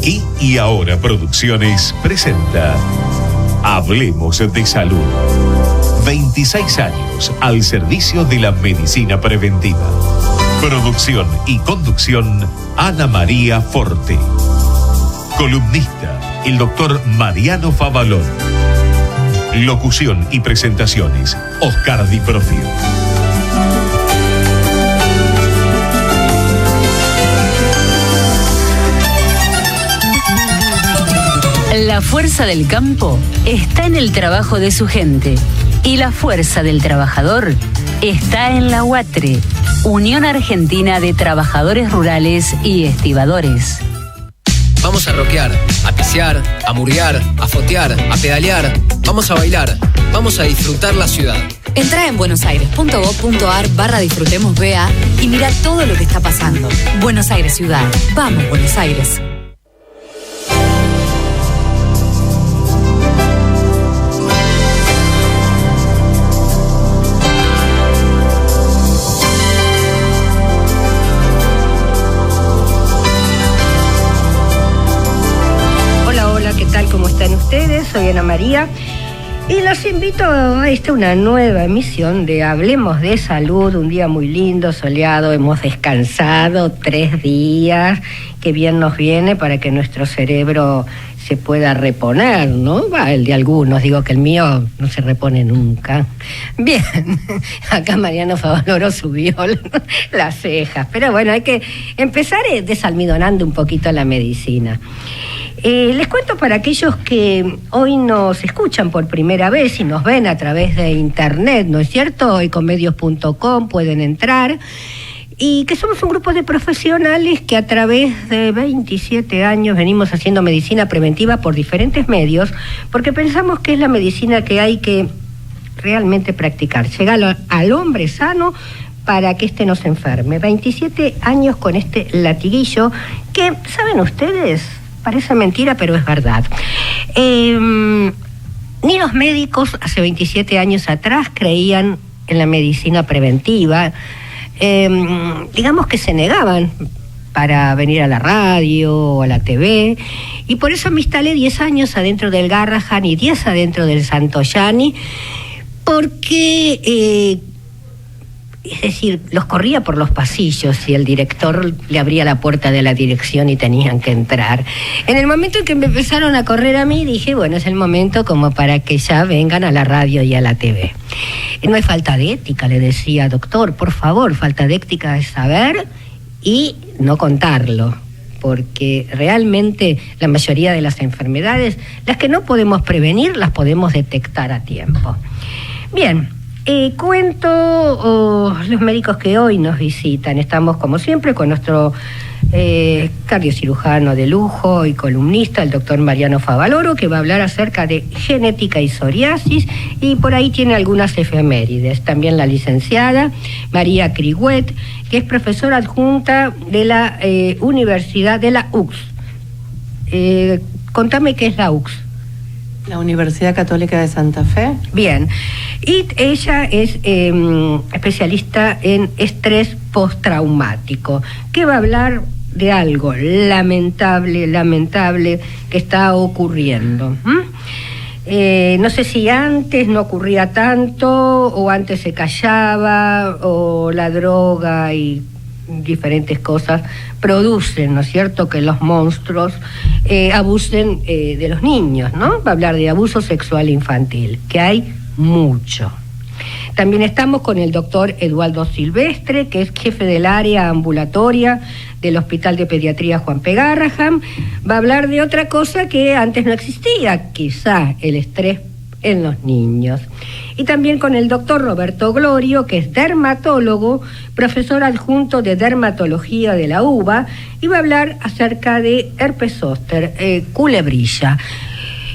Aquí y Ahora Producciones presenta Hablemos de Salud. 26 años al servicio de la medicina preventiva. Producción y conducción, Ana María Forte. Columnista, el doctor Mariano Favaloro. Locución y presentaciones, Oscar Di Profio. La fuerza del campo está en el trabajo de su gente y la fuerza del trabajador está en la UATRE, Unión Argentina de Trabajadores Rurales y Estibadores. Vamos a rockear, a pisear, a murguear, a fotear, a pedalear. Vamos a bailar, vamos a disfrutar la ciudad. Entrá en buenosaires.gov.ar/disfrutemos-BA y mira todo lo que está pasando. Buenos Aires Ciudad. Vamos, Buenos Aires. ¿Cómo están ustedes? Soy Ana María y los invito a una nueva emisión de Hablemos de Salud, un día muy lindo, soleado, hemos descansado 3 días, qué bien nos viene para que nuestro cerebro se pueda reponer, ¿no? El de algunos, digo que el mío no se repone nunca. Bien, acá Mariano Favaloro subió las cejas, pero bueno, hay que empezar desalmidonando un poquito la medicina. Les cuento para aquellos que hoy nos escuchan por primera vez y nos ven a través de internet, ¿no es cierto? Ecomedios.com pueden entrar, y que somos un grupo de profesionales que a través de 27 años venimos haciendo medicina preventiva por diferentes medios, porque pensamos que es la medicina que hay que realmente practicar, llegar al hombre sano para que éste no se enferme. 27 años con este latiguillo que, ¿saben ustedes? Parece mentira, pero es verdad. Ni los médicos hace 27 años atrás creían en la medicina preventiva. Digamos que se negaban para venir a la radio o a la TV, y por eso me instalé 10 años adentro del Garrahan y 10 adentro del Santoyani, porque es decir, los corría por los pasillos y el director le abría la puerta de la dirección y tenían que entrar. En el momento en que me empezaron a correr a mí, dije, bueno, es el momento como para que ya vengan a la radio y a la TV. No hay falta de ética, le decía, doctor, por favor, falta de ética es saber y no contarlo, porque realmente la mayoría de las enfermedades, las que no podemos prevenir, las podemos detectar a tiempo. Bien. Cuento los médicos que hoy nos visitan. Estamos, como siempre, con nuestro cardiocirujano de lujo y columnista, el doctor Mariano Favaloro, que va a hablar acerca de genética y psoriasis, y por ahí tiene algunas efemérides. También la licenciada María Criguet, que es profesora adjunta de la Universidad de la UCS. Contame qué es la UCS. La Universidad Católica de Santa Fe. Bien, y ella es especialista en estrés postraumático, que va a hablar de algo lamentable que está ocurriendo. No sé si antes no ocurría tanto, o antes se callaba, o la droga y diferentes cosas producen, ¿no es cierto?, que los monstruos abusen de los niños, ¿no? Va a hablar de abuso sexual infantil, que hay mucho. También estamos con el doctor Eduardo Silvestre, que es jefe del área ambulatoria del Hospital de Pediatría Juan P. Garrahan. Va a hablar de otra cosa que antes no existía, quizá el estrés en los niños. Y también con el doctor Roberto Glorio, que es dermatólogo, profesor adjunto de dermatología de la UBA, y va a hablar acerca de herpes zóster, culebrilla.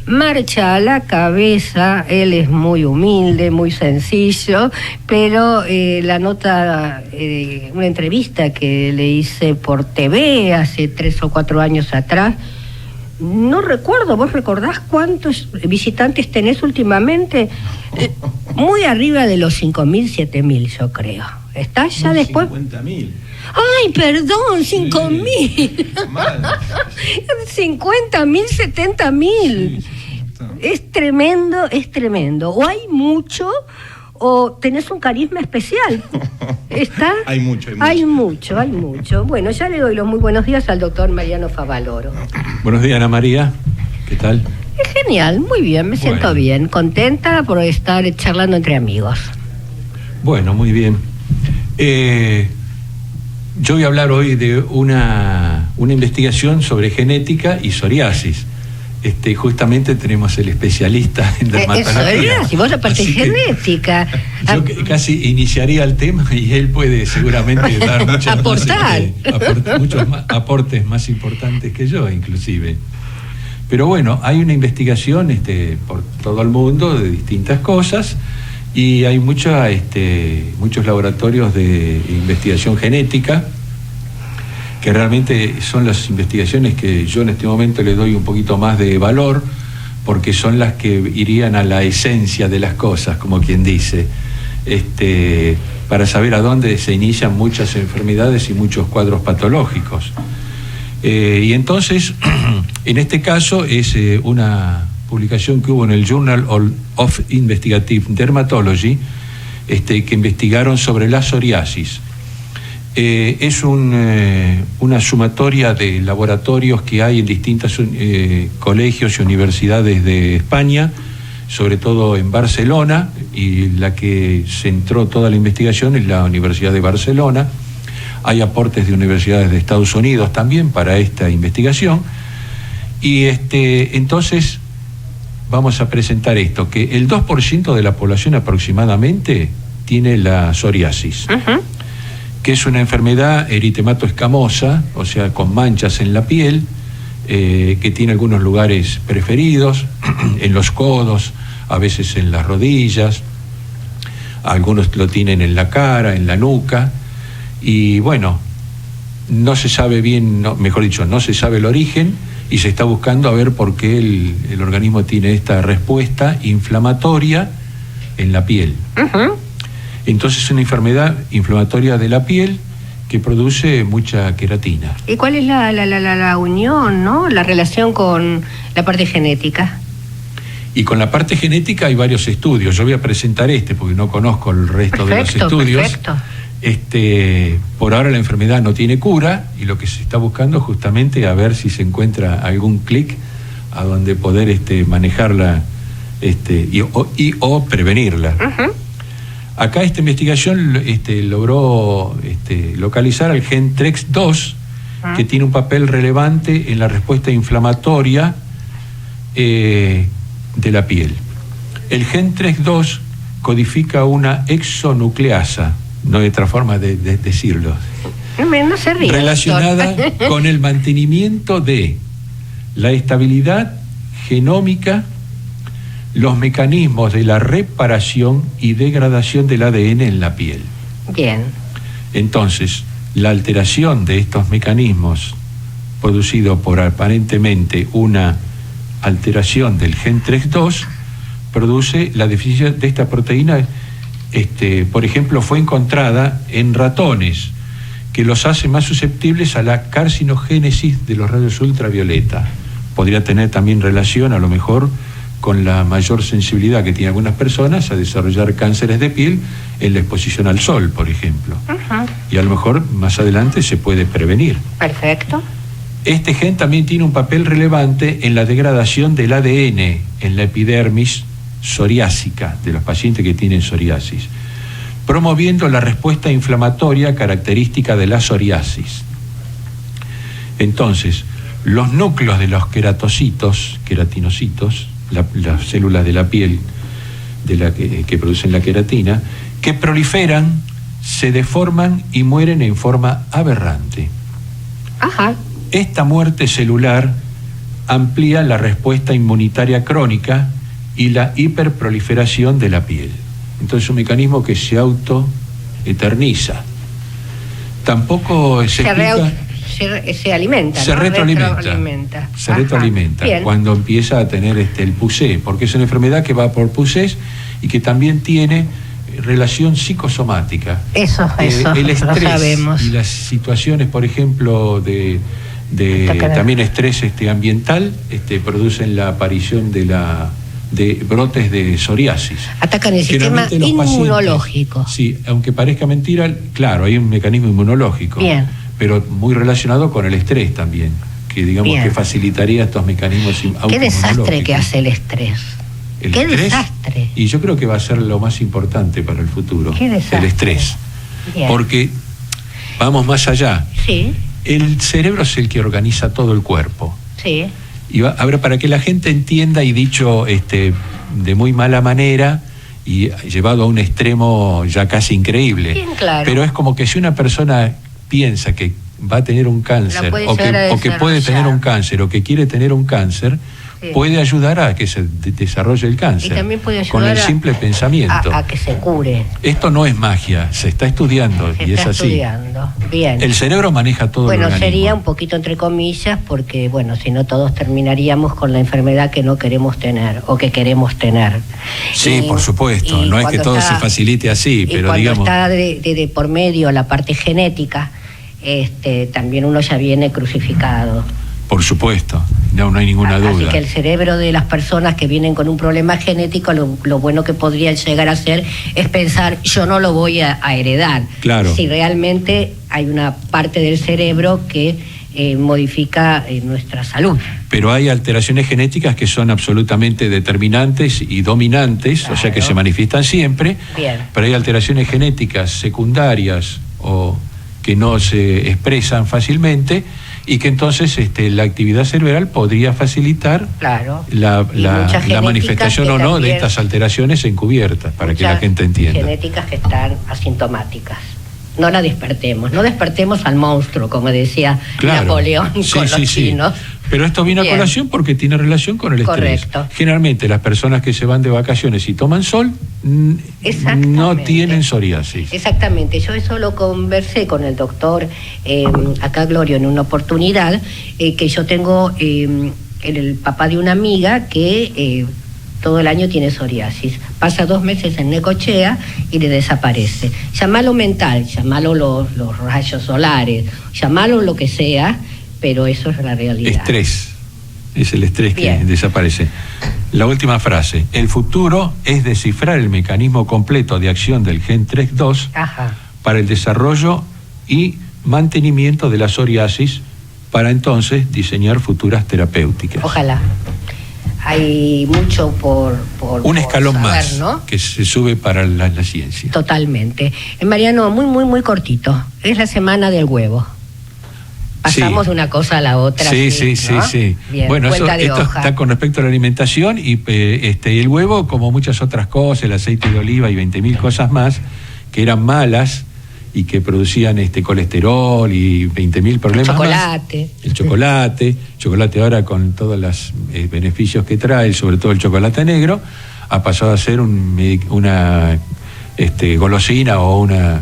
Marcha a la cabeza, él es muy humilde, muy sencillo, pero la nota, una entrevista que le hice por TV hace 3 o 4 años atrás, no recuerdo, ¿vos recordás cuántos visitantes tenés últimamente? Muy arriba de los 5.000, 7.000, yo creo. ¿Está ya después? 50.000. Ay, perdón, 5.000. Sí, 50.000, 70.000. Sí, está. Es tremendo. O hay mucho o tenés un carisma especial. ¿Está? Hay mucho. Hay mucho. Bueno, ya le doy los muy buenos días al doctor Mariano Favaloro. Buenos días, Ana María. ¿Qué tal? Es genial, muy bien, me siento bien. Contenta por estar charlando entre amigos. Bueno, muy bien. Yo voy a hablar hoy de una investigación sobre genética y psoriasis. Justamente tenemos el especialista en dermatología. Si vos la parte genética. Yo casi iniciaría el tema y él puede seguramente dar muchos aportes más importantes que yo, inclusive. Pero bueno, hay una investigación por todo el mundo de distintas cosas y hay muchos laboratorios de investigación genética que realmente son las investigaciones que yo en este momento le doy un poquito más de valor, porque son las que irían a la esencia de las cosas, como quien dice, para saber a dónde se inician muchas enfermedades y muchos cuadros patológicos. Y entonces, en este caso es una publicación que hubo en el Journal of Investigative Dermatology, que investigaron sobre la psoriasis. Es una sumatoria de laboratorios que hay en distintos colegios y universidades de España, sobre todo en Barcelona, y la que centró toda la investigación es la Universidad de Barcelona. Hay aportes de universidades de Estados Unidos también para esta investigación. Y entonces vamos a presentar esto, que el 2% de la población aproximadamente tiene la psoriasis. Uh-huh. Que es una enfermedad eritemato-escamosa, o sea, con manchas en la piel, que tiene algunos lugares preferidos, en los codos, a veces en las rodillas, algunos lo tienen en la cara, en la nuca, y bueno, no se sabe bien, no se sabe el origen, y se está buscando a ver por qué el organismo tiene esta respuesta inflamatoria en la piel. Uh-huh. Entonces es una enfermedad inflamatoria de la piel que produce mucha queratina. ¿Y cuál es la unión, ¿no? La relación con la parte genética? Y con la parte genética hay varios estudios. Yo voy a presentar porque no conozco el resto de los estudios. Perfecto. Por ahora la enfermedad no tiene cura y lo que se está buscando es justamente a ver si se encuentra algún clic a donde poder manejarla o prevenirla. Uh-huh. Acá esta investigación logró localizar al gen TREX2, que tiene un papel relevante en la respuesta inflamatoria de la piel. El gen TREX2 codifica una exonucleasa, no hay otra forma de decirlo, no se ríe, relacionada con el mantenimiento de la estabilidad genómica, los mecanismos de la reparación y degradación del ADN en la piel. Bien. Entonces, la alteración de estos mecanismos, producido por aparentemente una alteración del gen TREX2, produce la deficiencia de esta proteína. Por ejemplo, fue encontrada en ratones, que los hace más susceptibles a la carcinogénesis de los rayos ultravioleta. Podría tener también relación, a lo mejor, con la mayor sensibilidad que tienen algunas personas a desarrollar cánceres de piel en la exposición al sol, por ejemplo. Uh-huh. Y a lo mejor más adelante se puede prevenir. Perfecto. Este gen también tiene un papel relevante en la degradación del ADN en la epidermis psoriásica de los pacientes que tienen psoriasis, promoviendo la respuesta inflamatoria característica de la psoriasis. Entonces, los núcleos de los queratinocitos, las células de la piel que producen la queratina, que proliferan, se deforman y mueren en forma aberrante. Ajá. Esta muerte celular amplía la respuesta inmunitaria crónica y la hiperproliferación de la piel. Entonces es un mecanismo que se autoeterniza. Tampoco se alimenta. Se retroalimenta. Se retroalimenta cuando empieza a tener el pusé, porque es una enfermedad que va por pusés y que también tiene relación psicosomática. Eso El lo estrés sabemos. y las situaciones, por ejemplo, de también estrés ambiental, producen la aparición de brotes de psoriasis. Atacan el sistema inmunológico. Sí, aunque parezca mentira, claro, hay un mecanismo inmunológico. Bien. Pero muy relacionado con el estrés también, que digamos Bien. que facilitaría estos mecanismos autoinmunológicos. Qué desastre que hace el estrés. ¿El Qué estrés? desastre. Y yo creo que va a ser lo más importante para el futuro. Qué desastre. El estrés. Bien. Porque vamos más allá. Sí, El cerebro es el que organiza todo el cuerpo. sí. Y a ver, para que la gente entienda, y dicho de muy mala manera y llevado a un extremo ya casi increíble. Bien claro. Pero es como que si una persona piensa que va a tener un cáncer puede o llegar a que puede desarrollar. tener un cáncer o que quiere tener un cáncer, Sí. puede ayudar a que se desarrolle el cáncer. Y también puede ayudar con el simple pensamiento. a que se cure. Esto no es magia, se está estudiando Se y es está así. estudiando. Bien. El cerebro maneja todo el Bueno, organismo. sería un poquito entre comillas, porque bueno, si no todos terminaríamos con la enfermedad que no queremos tener o que queremos tener. Sí, Y- por supuesto, y no es que cuando todo está- se facilite así, y pero cuando digamos... está de por medio la parte genética, también uno ya viene crucificado. Por supuesto, no hay ninguna Así duda. que el cerebro de las personas que vienen con un problema genético, lo bueno que podrían llegar a hacer es pensar, yo no lo voy a heredar. Claro. Si realmente hay una parte del cerebro que modifica nuestra salud. Pero hay alteraciones genéticas que son absolutamente determinantes y dominantes, o sea que Claro. se manifiestan siempre, Bien. pero hay alteraciones genéticas secundarias o que no se expresan fácilmente y que entonces la actividad cerebral podría facilitar Claro. la Y muchas genéticas manifestación que o no de también- estas alteraciones encubiertas, para que la Muchas gente entienda. genéticas que están asintomáticas. No la despertemos, no despertemos al monstruo, como decía Napoleón Sí, con sí, los sí. chinos. Pero esto viene a Bien. colación porque tiene relación con el estrés. Correcto. Generalmente las personas que se van de vacaciones y toman sol no Exactamente. tienen psoriasis. Exactamente, yo eso lo conversé con el doctor acá Glorio en una oportunidad, que yo tengo el papá de una amiga que todo el año tiene psoriasis, pasa 2 meses en Necochea y le desaparece. Llamalo mental, llamalo los rayos solares, llamalo lo que sea, pero eso es la realidad. Estrés. Es el estrés Bien. que desaparece. La última frase. El futuro es descifrar el mecanismo completo de acción del gen 3.2 Ajá. para el desarrollo y mantenimiento de la psoriasis, para entonces diseñar futuras terapéuticas. Ojalá. Hay mucho por Un escalón saber, más ¿no? que se sube para la ciencia. Totalmente. Mariano, muy cortito. Es la semana del huevo. Pasamos Sí. de una cosa a la otra. Sí, así, sí, ¿no? sí, sí. Bien, Bueno, vuelta de esto hoja. está con respecto a la alimentación y el huevo, como muchas otras cosas, el aceite de oliva y 20.000 cosas más, que eran malas y que producían colesterol y 20.000 problemas Chocolate. más. El chocolate ahora con todos los beneficios que trae, sobre todo el chocolate negro, ha pasado a ser una golosina o una...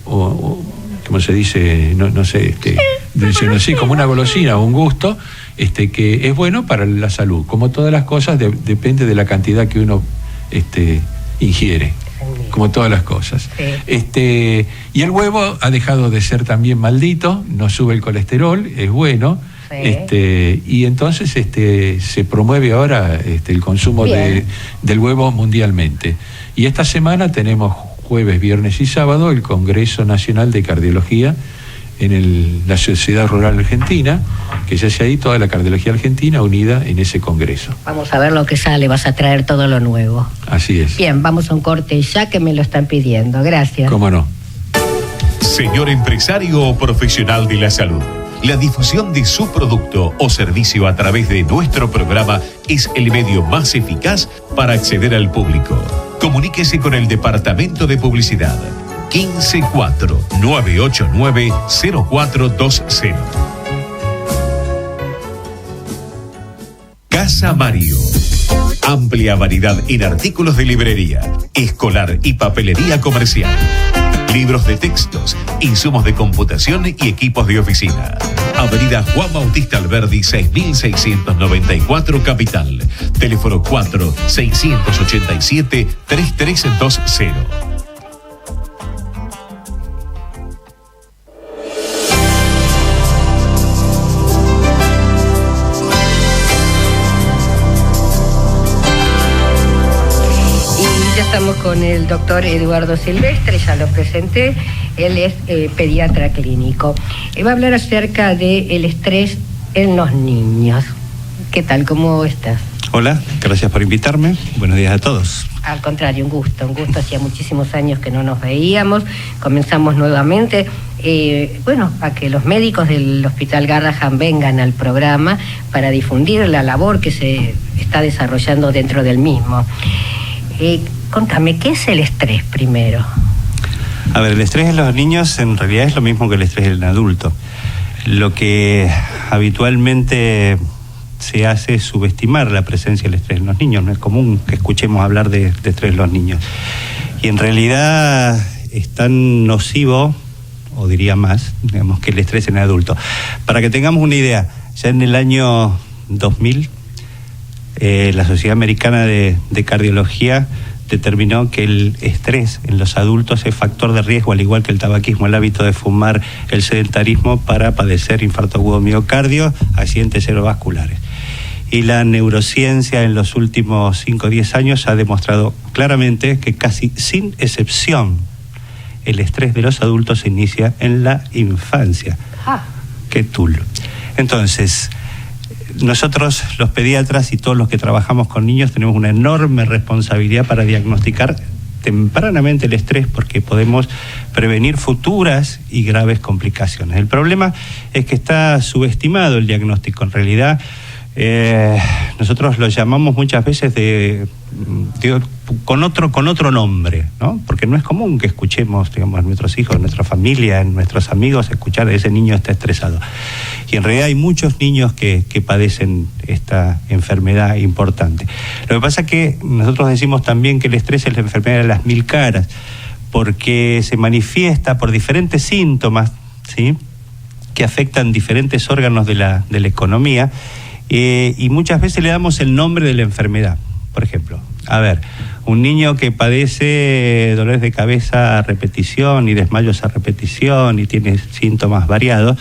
¿cómo se dice? No sé, sí, como una golosina o un gusto, que es bueno para la salud. Como todas las cosas, depende de la cantidad que uno ingiere, como todas las cosas. Sí. Y el huevo ha dejado de ser también maldito, no sube el colesterol, es bueno. Sí. Y entonces se promueve ahora el consumo Bien. del huevo mundialmente. Y esta semana tenemos jueves, viernes y sábado el Congreso Nacional de Cardiología en la Sociedad Rural Argentina, que se hace ahí toda la cardiología argentina unida en ese congreso. Vamos a ver lo que sale, vas a traer todo lo nuevo. Así es. Bien, vamos a un corte ya que me lo están pidiendo. Gracias. ¿Cómo no? Señor empresario o profesional de la salud, la difusión de su producto o servicio a través de nuestro programa es el medio más eficaz para acceder al público. Comuníquese con el Departamento de Publicidad 154-989-0420. Casa Mario. Amplia variedad en artículos de librería, escolar y papelería comercial. Libros de textos, insumos de computación y equipos de oficina. Avenida Juan Bautista Alberdi, 6694 Capital. Teléfono 4-687-3320. con el doctor Eduardo Silvestre, ya lo presenté, él es pediatra clínico. Va a hablar acerca del estrés en los niños. ¿Qué tal? ¿Cómo estás? Hola, gracias por invitarme. Buenos días a todos. Al contrario, un gusto. Hacía muchísimos años que no nos veíamos. Comenzamos nuevamente, a que los médicos del Hospital Garrahan vengan al programa para difundir la labor que se está desarrollando dentro del mismo. Contame, ¿qué es el estrés primero? A ver, el estrés en los niños en realidad es lo mismo que el estrés en el adulto. Lo que habitualmente se hace subestimar la presencia del estrés en los niños. No es común que escuchemos hablar de estrés en los niños. Y en realidad es tan nocivo, o diría más, digamos, que el estrés en el adulto. Para que tengamos una idea, ya en el año 2000, la Sociedad Americana de Cardiología determinó que el estrés en los adultos es factor de riesgo, al igual que el tabaquismo, el hábito de fumar, el sedentarismo, para padecer infarto agudo de miocardio, accidentes cerebrovasculares. Y la neurociencia en los últimos 5 o 10 años ha demostrado claramente que casi sin excepción el estrés de los adultos se inicia en la infancia. ¡Qué tul! Entonces, nosotros, los pediatras y todos los que trabajamos con niños, tenemos una enorme responsabilidad para diagnosticar tempranamente el estrés, porque podemos prevenir futuras y graves complicaciones. El problema es que está subestimado el diagnóstico. En realidad, nosotros lo llamamos muchas veces con otro nombre, ¿no? Porque no es común que escuchemos, digamos, a nuestros hijos, en nuestra familia, en nuestros amigos, escuchar a ese niño está estresado. Y en realidad hay muchos niños que padecen esta enfermedad importante. Lo que pasa es que nosotros decimos también que el estrés es la enfermedad de las 1000 caras, porque se manifiesta por diferentes síntomas, ¿sí?, que afectan diferentes órganos de la economía, y muchas veces le damos el nombre de la enfermedad. Por ejemplo, un niño que padece dolores de cabeza a repetición y desmayos a repetición y tiene síntomas variados,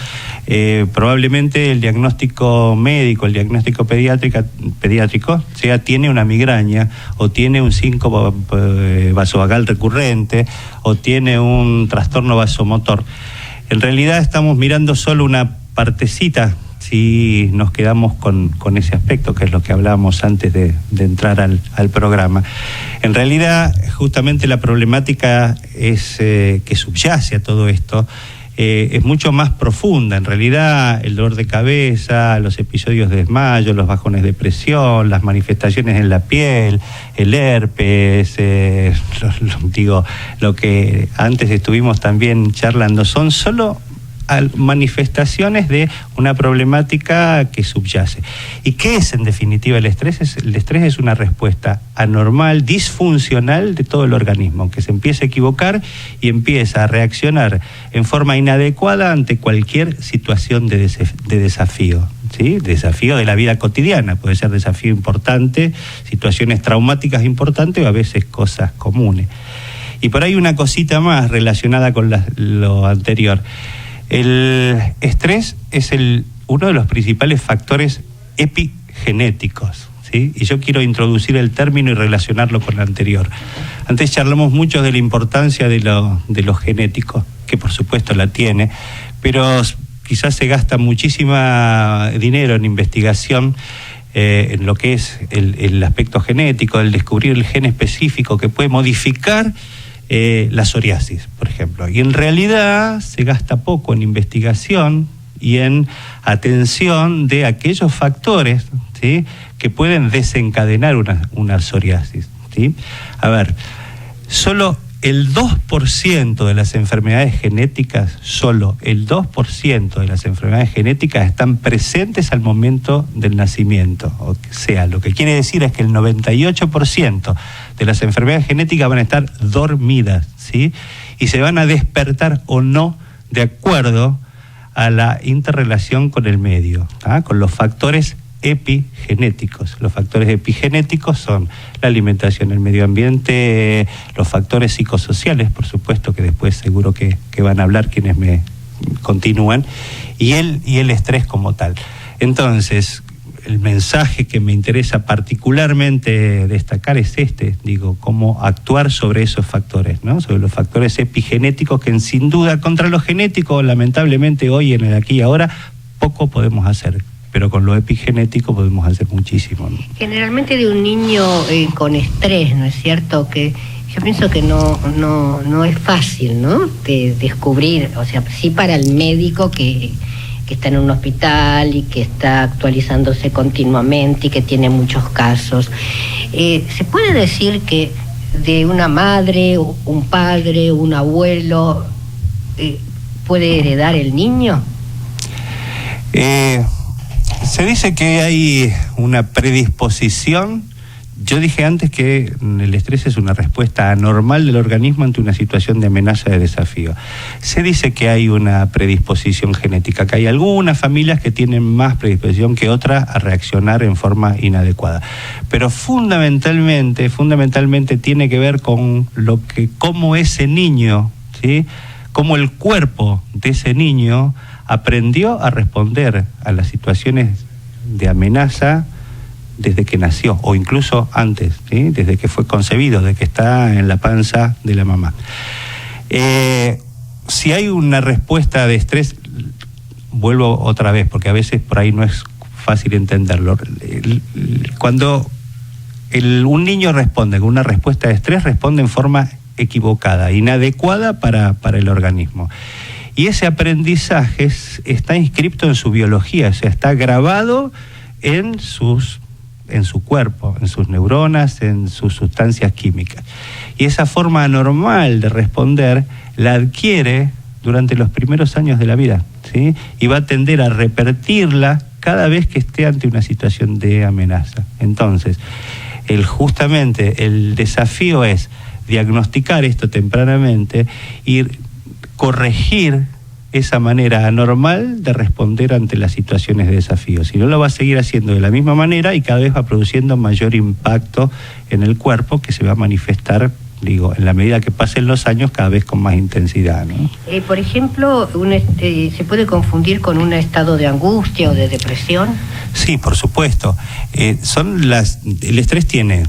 probablemente el diagnóstico médico, el diagnóstico pediátrico, tiene una migraña, o tiene un síncope vasovagal recurrente, o tiene un trastorno vasomotor. En realidad estamos mirando solo una partecita, si nos quedamos con ese aspecto, que es lo que hablábamos antes de entrar al programa. En realidad, justamente la problemática que subyace a todo esto es mucho más profunda. En realidad, el dolor de cabeza, los episodios de desmayo, los bajones de presión, las manifestaciones en la piel, el herpes, lo que antes estuvimos también charlando, son solo manifestaciones de una problemática que subyace. ¿Y qué es en definitiva el estrés? El estrés es una respuesta anormal, disfuncional de todo el organismo, que se empieza a equivocar y empieza a reaccionar en forma inadecuada ante cualquier situación de desafío. ¿Sí? Desafío de la vida cotidiana, puede ser desafío importante, situaciones traumáticas importantes, o a veces cosas comunes. Y por ahí una cosita más relacionada con lo anterior. El estrés es uno de los principales factores epigenéticos, ¿sí? Y yo quiero introducir el término y relacionarlo con lo anterior. Antes charlamos mucho de la importancia de lo genético, que por supuesto la tiene, pero quizás se gasta muchísimo dinero en investigación en lo que es el aspecto genético, el descubrir el gen específico que puede modificar la psoriasis, por ejemplo. Y en realidad se gasta poco en investigación y en atención de aquellos factores, ¿sí?, que pueden desencadenar una psoriasis, ¿sí? Solo el 2% de las enfermedades genéticas, solo el 2% de las enfermedades genéticas están presentes al momento del nacimiento. O sea, lo que quiere decir es que el 98% de las enfermedades genéticas van a estar dormidas, ¿sí?, y se van a despertar o no de acuerdo a la interrelación con el medio, con los factores epigenéticos. Los factores epigenéticos son la alimentación, el medio ambiente, los factores psicosociales, por supuesto, que después seguro que van a hablar quienes me continúan, y el estrés como tal. Entonces, el mensaje que me interesa particularmente destacar es cómo actuar sobre esos factores, ¿no? Sobre los factores epigenéticos que sin duda contra los genéticos, lamentablemente hoy en el aquí y ahora, poco podemos hacer. Pero con lo epigenético podemos hacer muchísimo, ¿no? Generalmente de un niño con estrés, ¿no es cierto? Que yo pienso que no es fácil, ¿no? De descubrir, o sea, sí para el médico que está en un hospital y que está actualizándose continuamente y que tiene muchos casos. ¿Se puede decir que de una madre, un padre, un abuelo, puede heredar el niño? Se dice que hay una predisposición. Yo dije antes que el estrés es una respuesta anormal del organismo ante una situación de amenaza, de desafío. Se dice que hay una predisposición genética, que hay algunas familias que tienen más predisposición que otras a reaccionar en forma inadecuada. Pero fundamentalmente tiene que ver con cómo ese niño, ¿sí? Cómo el cuerpo de ese niño aprendió a responder a las situaciones de amenaza desde que nació, o incluso antes, ¿sí? Desde que fue concebido, desde que está en la panza de la mamá. Si hay una respuesta de estrés, vuelvo otra vez, porque a veces por ahí no es fácil entenderlo. Cuando un niño responde con una respuesta de estrés, responde en forma equivocada, inadecuada para el organismo. Y ese aprendizaje está inscripto en su biología, o sea, está grabado en su cuerpo, en sus neuronas, en sus sustancias químicas. Y esa forma anormal de responder la adquiere durante los primeros años de la vida, ¿sí? Y va a tender a repetirla cada vez que esté ante una situación de amenaza. Entonces, justamente el desafío es diagnosticar esto tempranamente y corregir esa manera anormal de responder ante las situaciones de desafío. Si no, lo va a seguir haciendo de la misma manera y cada vez va produciendo mayor impacto en el cuerpo, que se va a manifestar, en la medida que pasen los años, cada vez con más intensidad, ¿no? Por ejemplo, ¿se puede confundir con un estado de angustia o de depresión? Sí, por supuesto. El estrés tiene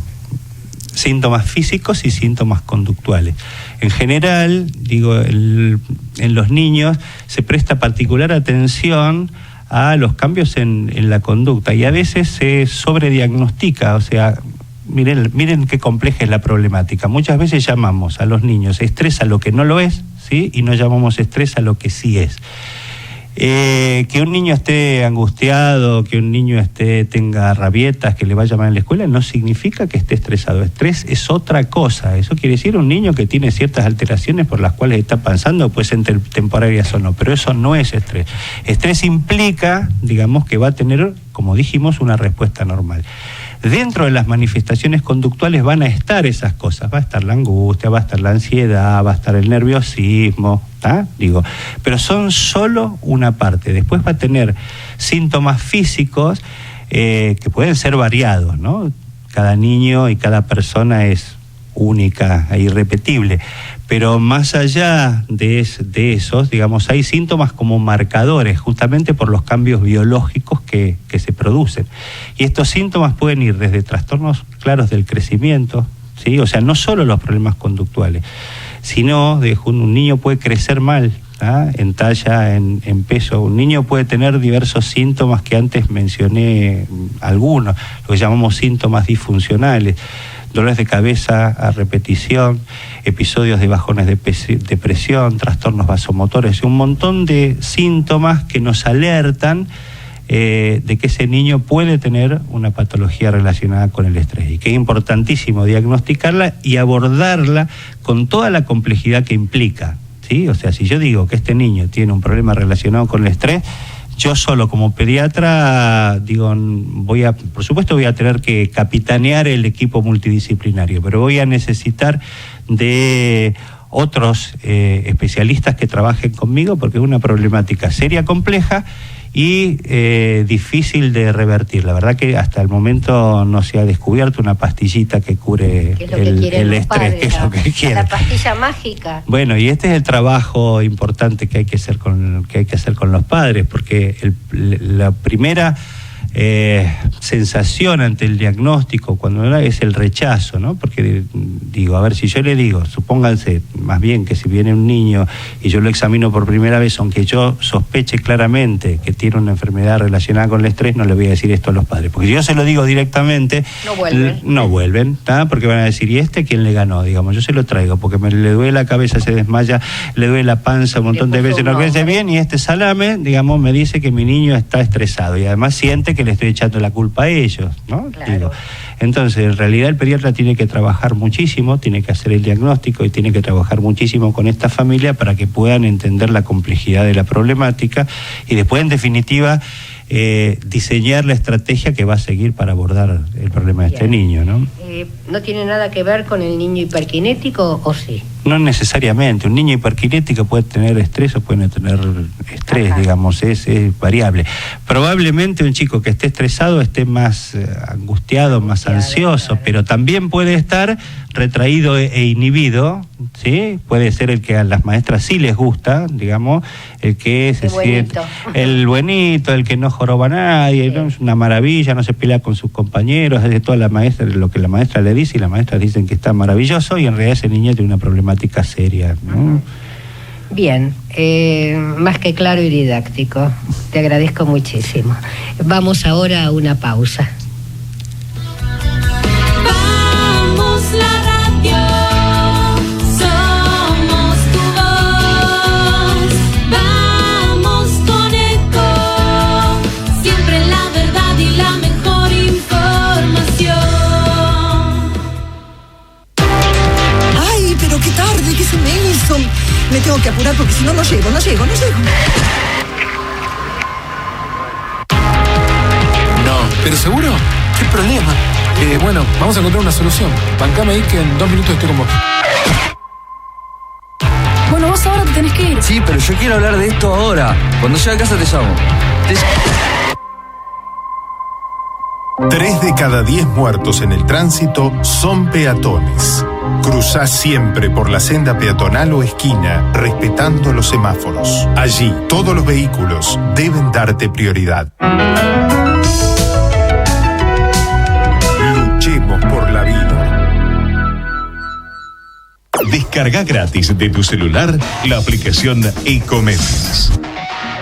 síntomas físicos y síntomas conductuales. En general, en los niños se presta particular atención a los cambios en la conducta y a veces se sobrediagnostica, o sea, miren qué compleja es la problemática. Muchas veces llamamos a los niños estrés a lo que no lo es, ¿sí? Y no llamamos estrés a lo que sí es. Que un niño esté angustiado, que un niño tenga rabietas, que le vaya mal en la escuela, no significa que esté estresado. Estrés es otra cosa. Eso quiere decir un niño que tiene ciertas alteraciones por las cuales está pasando, puede ser temporarias o no, pero eso no es estrés. Estrés implica, que va a tener, como dijimos, una respuesta normal. Dentro de las manifestaciones conductuales van a estar esas cosas, va a estar la angustia, va a estar la ansiedad, va a estar el nerviosismo, pero son solo una parte. Después va a tener síntomas físicos que pueden ser variados, ¿no? Cada niño y cada persona es única e irrepetible, pero más allá de esos, hay síntomas como marcadores, justamente por los cambios biológicos que se producen. Y estos síntomas pueden ir desde trastornos claros del crecimiento, ¿sí? O sea, no solo los problemas conductuales, sino un niño puede crecer mal, en talla, en peso. Un niño puede tener diversos síntomas que antes mencioné, algunos, lo que llamamos síntomas disfuncionales. Dolores de cabeza a repetición, episodios de bajones de presión, trastornos vasomotores, un montón de síntomas que nos alertan de que ese niño puede tener una patología relacionada con el estrés y que es importantísimo diagnosticarla y abordarla con toda la complejidad que implica, ¿sí? O sea, si yo digo que este niño tiene un problema relacionado con el estrés, yo solo como pediatra, por supuesto voy a tener que capitanear el equipo multidisciplinario, pero voy a necesitar de otros especialistas que trabajen conmigo porque es una problemática seria, compleja y difícil de revertir. La verdad que hasta el momento no se ha descubierto una pastillita que cure el estrés, que es lo que quieren. La pastilla mágica. Bueno, y este es el trabajo importante que hay que hacer con los padres, porque la primera sensación ante el diagnóstico, cuando es el rechazo, ¿no? Porque digo, a ver, si yo le digo, supónganse más bien que si viene un niño y yo lo examino por primera vez, aunque yo sospeche claramente que tiene una enfermedad relacionada con el estrés, no le voy a decir esto a los padres, porque si yo se lo digo directamente, no vuelven, ¿tá? Porque van a decir, ¿y este quién le ganó? Digamos, yo se lo traigo porque le duele la cabeza, se desmaya, le duele la panza un montón de veces, no crece bien, y este salame, digamos, me dice que mi niño está estresado y además siente que le estoy echando la culpa a ellos, ¿no? Claro. Digo, entonces, en realidad el pediatra tiene que trabajar muchísimo, tiene que hacer el diagnóstico y tiene que trabajar muchísimo con esta familia para que puedan entender la complejidad de la problemática y después, en definitiva, diseñar la estrategia que va a seguir para abordar el problema de este niño, ¿no? ¿No tiene nada que ver con el niño hiperkinético o sí? No necesariamente. Un niño hiperkinético puede tener estrés o puede no tener estrés, digamos, es variable. Probablemente un chico que esté estresado esté más angustiado, más ansioso, claro. Pero también puede estar retraído e inhibido, ¿sí? Puede ser el que a las maestras sí les gusta, digamos, el que se siente el buenito, el que no joroba a nadie, sí. ¿No? Es una maravilla, no se pelea con sus compañeros, hace toda la maestra lo que la maestra le dice y las maestras dicen que está maravilloso y en realidad ese niño tiene una problemática seria, ¿no? Bien, más que claro y didáctico. Te agradezco muchísimo. Vamos ahora a una pausa. Vamos la radio, somos tu voz. Vamos con Eco, siempre la verdad y la mejor información. Ay, pero qué tarde, ¿qué se me hizo? Me tengo que apurar porque si no, no llego. No, ¿pero seguro? ¿Qué problema? Bueno, vamos a encontrar una solución. Bancame ahí que en 2 minutos estoy con vos. Bueno, vos ahora te tenés que ir. Sí, pero yo quiero hablar de esto ahora. Cuando llegue a casa te llamo. 3 de cada 10 muertos en el tránsito son peatones. Cruzá siempre por la senda peatonal o esquina, respetando los semáforos. Allí, todos los vehículos deben darte prioridad. Luchemos por la vida. Descarga gratis de tu celular la aplicación Ecomedios.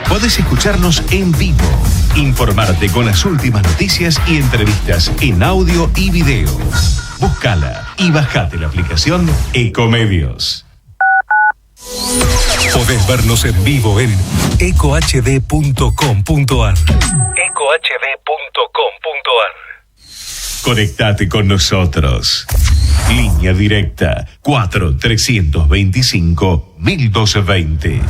Podés escucharnos en vivo, informarte con las últimas noticias y entrevistas en audio y video. Búscala y bajate la aplicación Ecomedios. Podés vernos en vivo en ecohd.com.ar. ecohd.com.ar. Conectate con nosotros. Línea directa 4-325-1220.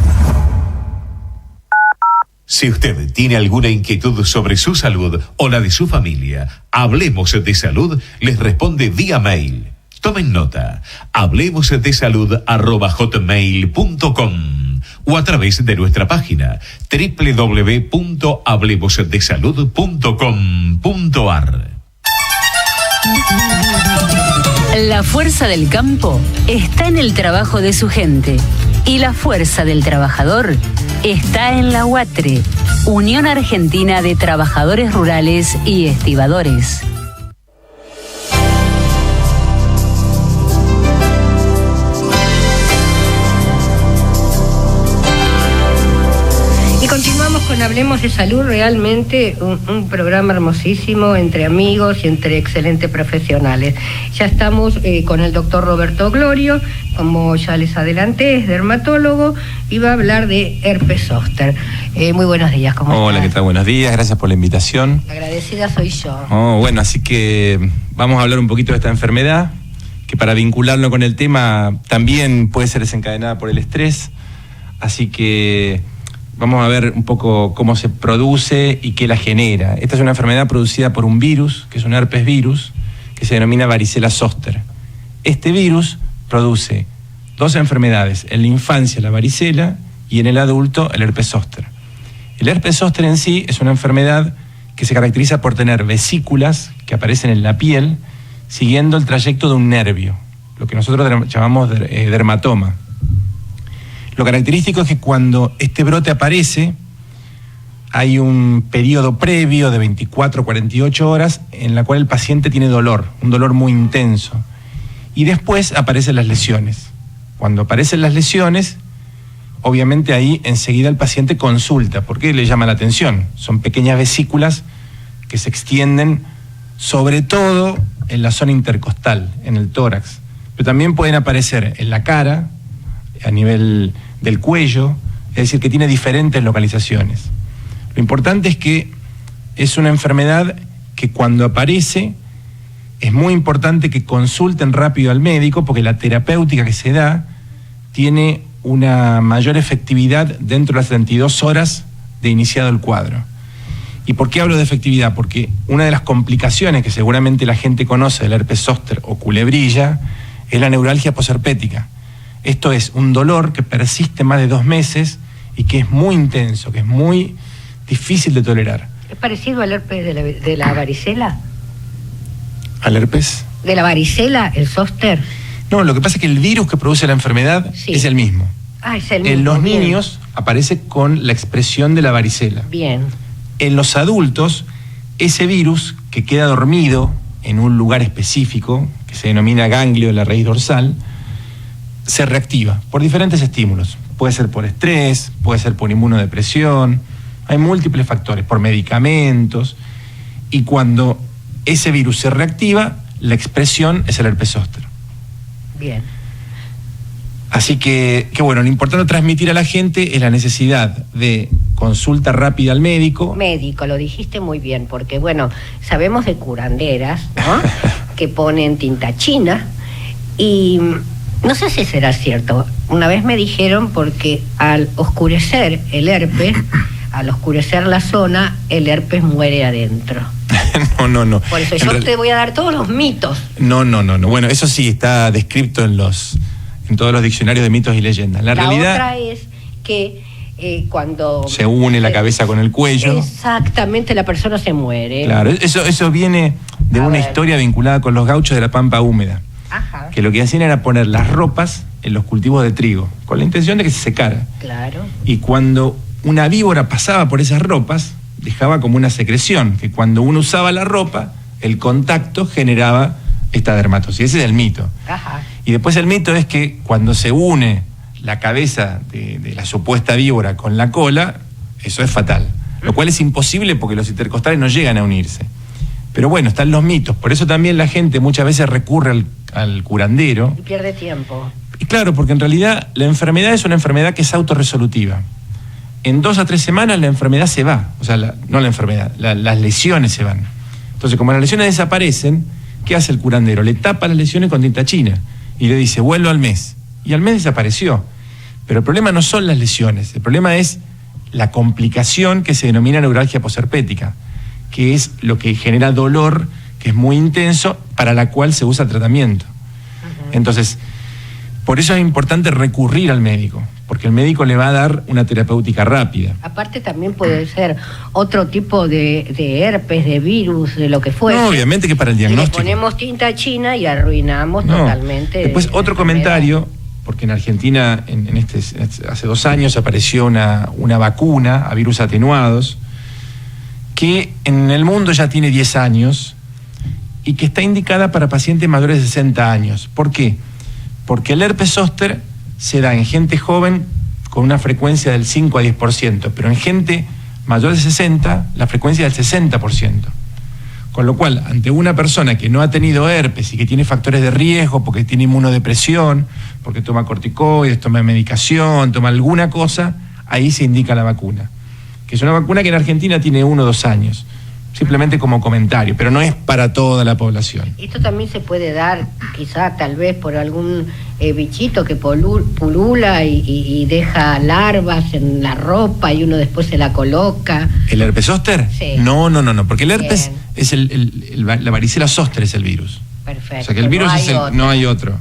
Si usted tiene alguna inquietud sobre su salud o la de su familia, Hablemos de Salud les responde vía mail. Tomen nota, hablemosdesalud@hotmail.com o a través de nuestra página www.hablemosdesalud.com.ar. La fuerza del campo está en el trabajo de su gente y la fuerza del trabajador está en la UATRE, Unión Argentina de Trabajadores Rurales y Estibadores. Y continuamos con Hablemos de Salud, realmente un programa hermosísimo entre amigos y entre excelentes profesionales. Ya estamos con el doctor Roberto Glorio, como ya les adelanté, es dermatólogo y va a hablar de herpes zóster. Muy buenos días, ¿cómo estás? Hola, ¿qué tal? Buenos días, gracias por la invitación. La agradecida soy yo. Bueno, así que vamos a hablar un poquito de esta enfermedad, que para vincularlo con el tema también puede ser desencadenada por el estrés, así que vamos a ver un poco cómo se produce y qué la genera. Esta es una enfermedad producida por un virus, que es un herpes virus, que se denomina varicela zóster. Este virus produce 2 enfermedades, en la infancia la varicela y en el adulto el herpes zóster. El herpes zóster en sí es una enfermedad que se caracteriza por tener vesículas que aparecen en la piel siguiendo el trayecto de un nervio, lo que nosotros llamamos dermatoma. Lo característico es que cuando este brote aparece, hay un periodo previo de 24 a 48 horas en la cual el paciente tiene dolor, un dolor muy intenso. Y después aparecen las lesiones. Cuando aparecen las lesiones, obviamente ahí enseguida el paciente consulta, porque le llama la atención. Son pequeñas vesículas que se extienden sobre todo en la zona intercostal, en el tórax. Pero también pueden aparecer en la cara, a nivel del cuello, es decir, que tiene diferentes localizaciones. Lo importante es que es una enfermedad que cuando aparece es muy importante que consulten rápido al médico, porque la terapéutica que se da tiene una mayor efectividad dentro de las 72 horas de iniciado el cuadro. ¿Y por qué hablo de efectividad? Porque una de las complicaciones que seguramente la gente conoce del herpes zóster o culebrilla es la neuralgia posherpética. Esto es un dolor que persiste más de 2 meses y que es muy intenso, que es muy difícil de tolerar. ¿Es parecido al herpes de la varicela? ¿Al herpes? ¿De la varicela, el zóster? No, lo que pasa es que el virus que produce la enfermedad es el mismo. Ah, es el mismo. En los bien. niños aparece con la expresión de la varicela. Bien. En los adultos, ese virus que queda dormido en un lugar específico, que se denomina ganglio de la raíz dorsal, se reactiva por diferentes estímulos. Puede ser por estrés, puede ser por inmunodepresión, hay múltiples factores, por medicamentos, y cuando ese virus se reactiva, la expresión es el herpes zóster. Bien. Así que bueno, lo importante transmitir a la gente es la necesidad de consulta rápida al médico. Médico, lo dijiste muy bien, porque bueno, sabemos de curanderas, ¿no? que ponen tinta china y no sé si será cierto. Una vez me dijeron porque al oscurecer el herpes, al oscurecer la zona, el herpes muere adentro. No. Por eso yo te voy a dar todos los mitos. No. Bueno, eso sí está descrito en todos los diccionarios de mitos y leyendas. La realidad, otra es que cuando se une la cabeza con el cuello. Exactamente, la persona se muere. Claro, eso viene de una historia vinculada con los gauchos de la pampa húmeda. Ajá. Que lo que hacían era poner las ropas en los cultivos de trigo, con la intención de que se secara. Claro. Y cuando una víbora pasaba por esas ropas, dejaba como una secreción, que cuando uno usaba la ropa, el contacto generaba esta dermatosis. Ese es el mito. Ajá. Y después el mito es que cuando se une la cabeza de la supuesta víbora con la cola, eso es fatal. Lo cual es imposible porque los intercostales no llegan a unirse. Pero bueno, están los mitos. Por eso también la gente muchas veces recurre al curandero. Y pierde tiempo. Y claro, porque en realidad la enfermedad es una enfermedad que es autorresolutiva. En 2 a 3 semanas la enfermedad se va. O sea, no la enfermedad, las lesiones se van. Entonces, como las lesiones desaparecen, ¿qué hace el curandero? Le tapa las lesiones con tinta china y le dice, vuelvo al mes. Y al mes desapareció. Pero el problema no son las lesiones, el problema es la complicación que se denomina neuralgia posherpética, que es lo que genera dolor, que es muy intenso, para la cual se usa tratamiento. Entonces, por eso es importante recurrir al médico, porque el médico le va a dar una terapéutica rápida. Aparte también puede ser otro tipo de herpes, de virus, de lo que fuese. No, obviamente que para el diagnóstico. Le ponemos tinta china y arruinamos totalmente. Después otro comentario, porque en Argentina hace 2 años apareció una vacuna a virus atenuados, que en el mundo ya tiene 10 años y que está indicada para pacientes mayores de 60 años. ¿Por qué? Porque el herpes zóster se da en gente joven con una frecuencia del 5 a 10%, pero en gente mayor de 60 la frecuencia es del 60%. Con lo cual, ante una persona que no ha tenido herpes y que tiene factores de riesgo, porque tiene inmunodepresión, porque toma corticoides, toma medicación, toma alguna cosa, ahí se indica la vacuna. Que es una vacuna que en Argentina tiene 1 o 2 años. Simplemente como comentario, pero no es para toda la población. Esto también se puede dar, quizá, tal vez, por algún bichito que pulula y deja larvas en la ropa y uno después se la coloca. ¿El herpes zóster? Sí. No, porque el herpes es la varicela zóster es el virus. Perfecto. O sea que el virus no hay otro.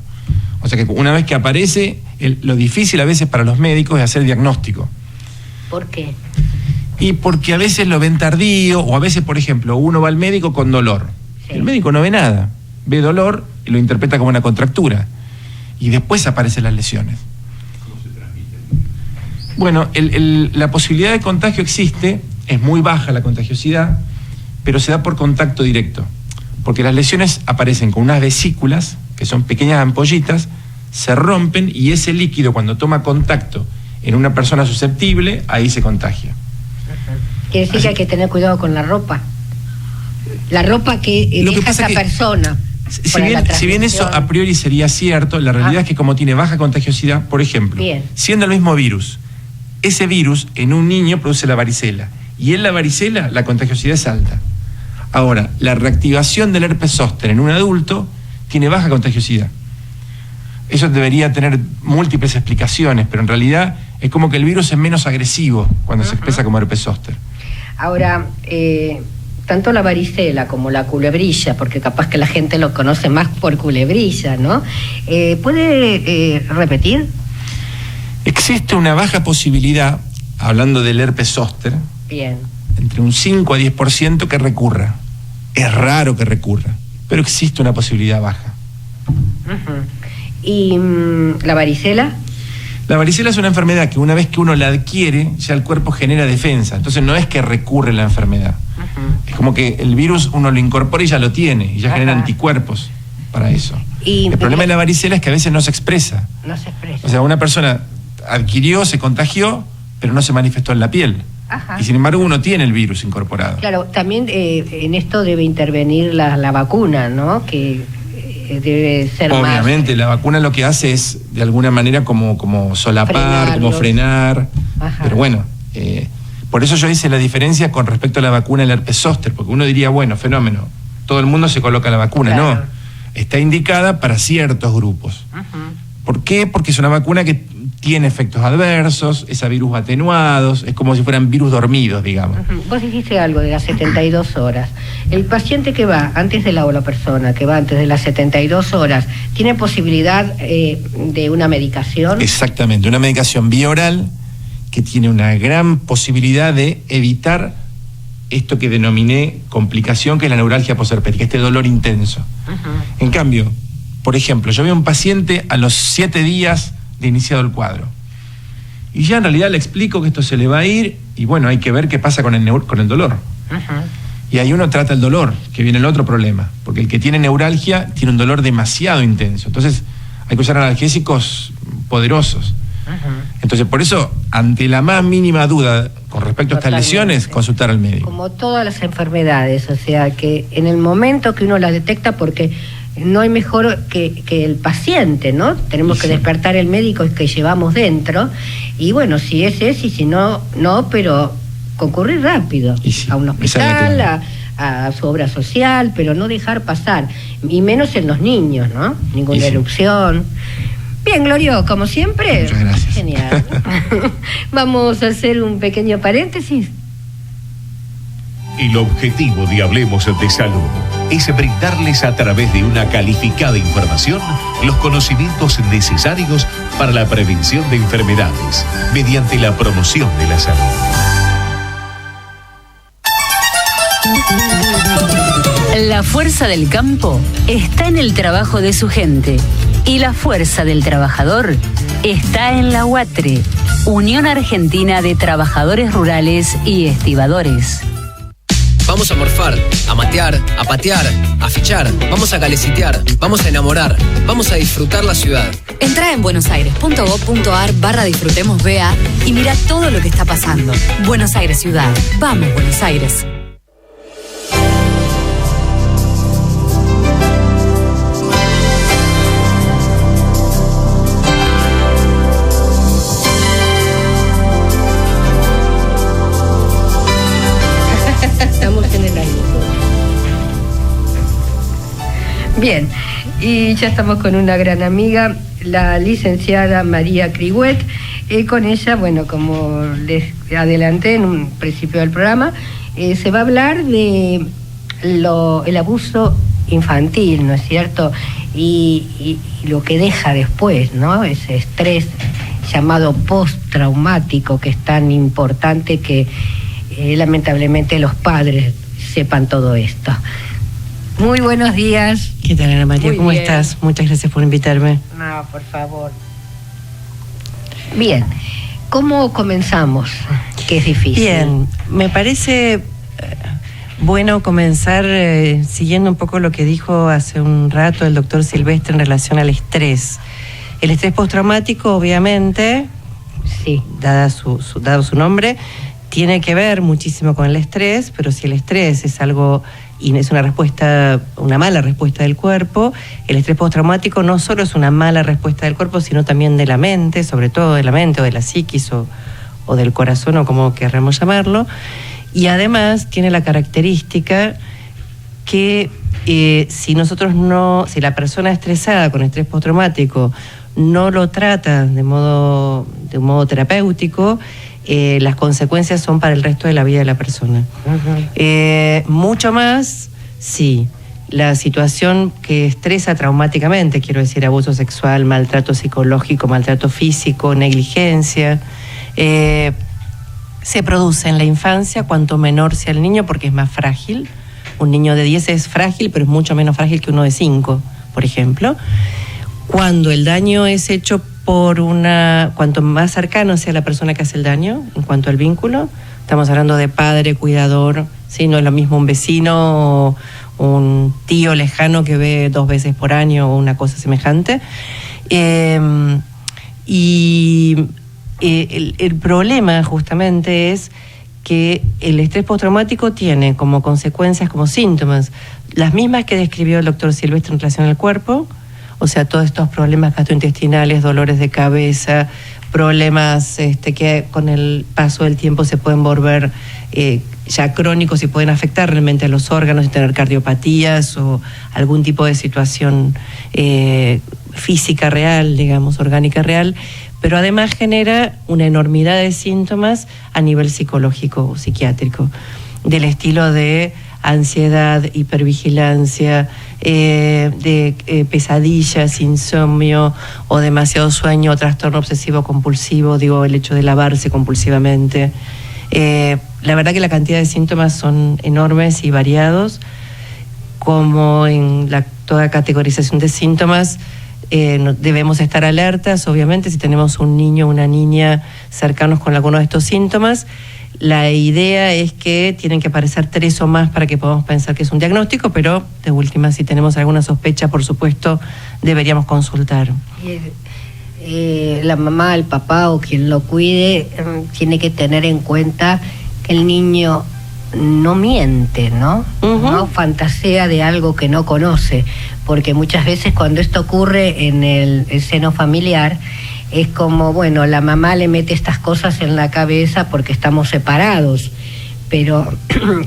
O sea que una vez que aparece, lo difícil a veces para los médicos es hacer diagnóstico. ¿Por qué? Y porque a veces lo ven tardío, o a veces, por ejemplo, uno va al médico con dolor. Sí. El médico no ve nada, ve dolor y lo interpreta como una contractura. Y después aparecen las lesiones. ¿Cómo se transmite? Bueno, la posibilidad de contagio existe es muy baja la contagiosidad, pero se da por contacto directo. Porque las lesiones aparecen con unas vesículas, que son pequeñas ampollitas, se rompen y ese líquido cuando toma contacto en una persona susceptible, ahí se contagia. Quiere decir que hay que tener cuidado con la ropa. La ropa que deja esa persona. Si bien eso a priori sería cierto, la realidad es que como tiene baja contagiosidad, por ejemplo, siendo el mismo virus, ese virus en un niño produce la varicela y en la varicela la contagiosidad es alta. Ahora, la reactivación del herpes zóster en un adulto tiene baja contagiosidad. Eso debería tener múltiples explicaciones, pero en realidad es como que el virus es menos agresivo cuando se expresa como herpes zóster. Ahora, tanto la varicela como la culebrilla, porque capaz que la gente lo conoce más por culebrilla, ¿no? ¿Puede repetir? Existe una baja posibilidad, hablando del herpes zóster, entre un 5 a 10% que recurra. Es raro que recurra, pero existe una posibilidad baja. ¿Y la varicela? La varicela es una enfermedad que una vez que uno la adquiere, ya el cuerpo genera defensa. Entonces no es que recurre la enfermedad. Es como que el virus uno lo incorpora y ya lo tiene, y ya genera anticuerpos para eso. El problema de la varicela es que a veces no se expresa. No se expresa. O sea, una persona adquirió, se contagió, pero no se manifestó en la piel. Y sin embargo uno tiene el virus incorporado. Claro, también en esto debe intervenir la vacuna, ¿no? Que debe ser obviamente, la vacuna lo que hace es, de alguna manera, como solapar, como frenar. Pero bueno, por eso yo hice la diferencia con respecto a la vacuna del herpes zóster, porque uno diría, bueno, fenómeno, todo el mundo se coloca la vacuna. No, está indicada para ciertos grupos. ¿Por qué? Porque es una vacuna que tiene efectos adversos, es a virus atenuados, es como si fueran virus dormidos, digamos. Vos dijiste algo de las 72 horas. El paciente que va antes de la persona que va antes de las 72 horas, ¿tiene posibilidad de una medicación? Exactamente, una medicación vía oral que tiene una gran posibilidad de evitar esto que denominé complicación, que es la neuralgia posherpética, este dolor intenso. En cambio, por ejemplo, yo veo a un paciente a los 7 días de iniciado el cuadro. Y ya en realidad le explico que esto se le va a ir y bueno, hay que ver qué pasa con el dolor. Y ahí uno trata el dolor, que viene el otro problema, porque el que tiene neuralgia tiene un dolor demasiado intenso. Entonces hay que usar analgésicos poderosos. Entonces por eso, ante la más mínima duda con respecto a estas lesiones, consultar al médico. Como todas las enfermedades, o sea que en el momento que uno las detecta, porque no hay mejor que el paciente, ¿no? Tenemos que despertar el médico que llevamos dentro, y bueno, si es y si no, no, pero concurrir rápido a un hospital, a su obra social, pero no dejar pasar, y menos en los niños, ¿no? Ninguna erupción. Bien, Glorio, como siempre. Muchas gracias. Genial. Vamos a hacer un pequeño paréntesis. El objetivo de Hablemos de Salud es brindarles a través de una calificada información los conocimientos necesarios para la prevención de enfermedades mediante la promoción de la salud. La fuerza del campo está en el trabajo de su gente y la fuerza del trabajador está en la UATRE, Unión Argentina de Trabajadores Rurales y Estibadores. Vamos a morfar, a matear, a patear, a fichar, vamos a calecitear, vamos a enamorar, vamos a disfrutar la ciudad. Entrá en buenosaires.gov.ar/disfrutemos BA y mira todo lo que está pasando. Buenos Aires Ciudad. Vamos, Buenos Aires. Bien, y ya estamos con una gran amiga, la licenciada María Criguet. Con ella, bueno, como les adelanté en un principio del programa, se va a hablar de el abuso infantil, ¿no es cierto? Y lo que deja después, ¿no? Ese estrés llamado postraumático, que es tan importante que lamentablemente los padres sepan todo esto. Muy buenos días. ¿Qué tal, Ana María? ¿Cómo estás? Muchas gracias por invitarme. No, por favor. Bien. ¿Cómo comenzamos? Que es difícil. Bien, me parece bueno comenzar siguiendo un poco lo que dijo hace un rato el doctor Silvestre en relación al estrés. El estrés postraumático, obviamente, sí, dado su nombre, tiene que ver muchísimo con el estrés, pero si el estrés es algo y es una mala respuesta del cuerpo, el estrés postraumático no solo es una mala respuesta del cuerpo, sino también de la mente, sobre todo de la mente o de la psiquis o del corazón o como querramos llamarlo, y además tiene la característica que si la persona estresada con estrés postraumático no lo trata de un modo terapéutico, las consecuencias son para el resto de la vida de la persona. Mucho más, sí, la situación que estresa traumáticamente, quiero decir, abuso sexual, maltrato psicológico, maltrato físico, negligencia, se produce en la infancia cuanto menor sea el niño porque es más frágil. Un niño de 10 es frágil, pero es mucho menos frágil que uno de 5, por ejemplo. Cuando el daño es hecho cuanto más cercano sea la persona que hace el daño, en cuanto al vínculo, estamos hablando de padre, cuidador, ¿sí? No es lo mismo un vecino o un tío lejano que ve 2 veces por año o una cosa semejante. El problema justamente es que el estrés postraumático tiene como consecuencias, como síntomas, las mismas que describió el doctor Silvestre en relación al cuerpo. O sea, todos estos problemas gastrointestinales, dolores de cabeza, problemas que con el paso del tiempo se pueden volver ya crónicos y pueden afectar realmente a los órganos y tener cardiopatías o algún tipo de situación física real, digamos, orgánica real, pero además genera una enormidad de síntomas a nivel psicológico o psiquiátrico, del estilo de ansiedad, hipervigilancia, pesadillas, insomnio o demasiado sueño, trastorno obsesivo compulsivo, el hecho de lavarse compulsivamente. La verdad que la cantidad de síntomas son enormes y variados. Como en toda categorización de síntomas, debemos estar alertas, obviamente, si tenemos un niño o una niña cercanos con alguno de estos síntomas. La idea es que tienen que aparecer 3 o más para que podamos pensar que es un diagnóstico, pero de última, si tenemos alguna sospecha, por supuesto, deberíamos consultar. La mamá, el papá o quien lo cuide tiene que tener en cuenta que el niño no miente, ¿no? No fantasea de algo que no conoce, porque muchas veces cuando esto ocurre en el seno familiar, es como, bueno, la mamá le mete estas cosas en la cabeza porque estamos separados, pero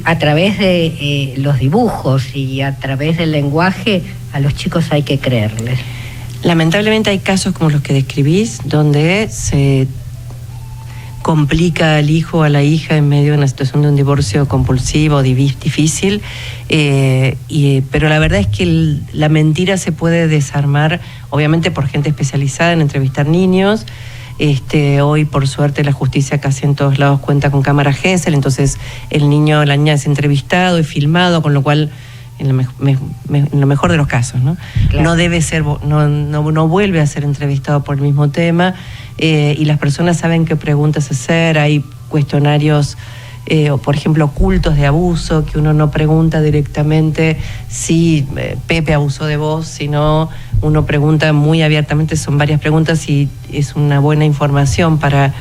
a través de los dibujos y a través del lenguaje, a los chicos hay que creerles. Lamentablemente hay casos como los que describís, donde se complica al hijo o a la hija en medio de una situación de un divorcio compulsivo, difícil, pero la verdad es que la mentira se puede desarmar, obviamente por gente especializada en entrevistar niños. Hoy, por suerte, la justicia casi en todos lados cuenta con cámara Gesell, entonces el niño o la niña es entrevistado y filmado, con lo cual, en lo mejor de los casos, ¿no? Claro. No debe ser, no vuelve a ser entrevistado por el mismo tema, y las personas saben qué preguntas hacer. Hay cuestionarios, o por ejemplo, ocultos de abuso, que uno no pregunta directamente si Pepe abusó de vos, sino uno pregunta muy abiertamente, son varias preguntas y es una buena información para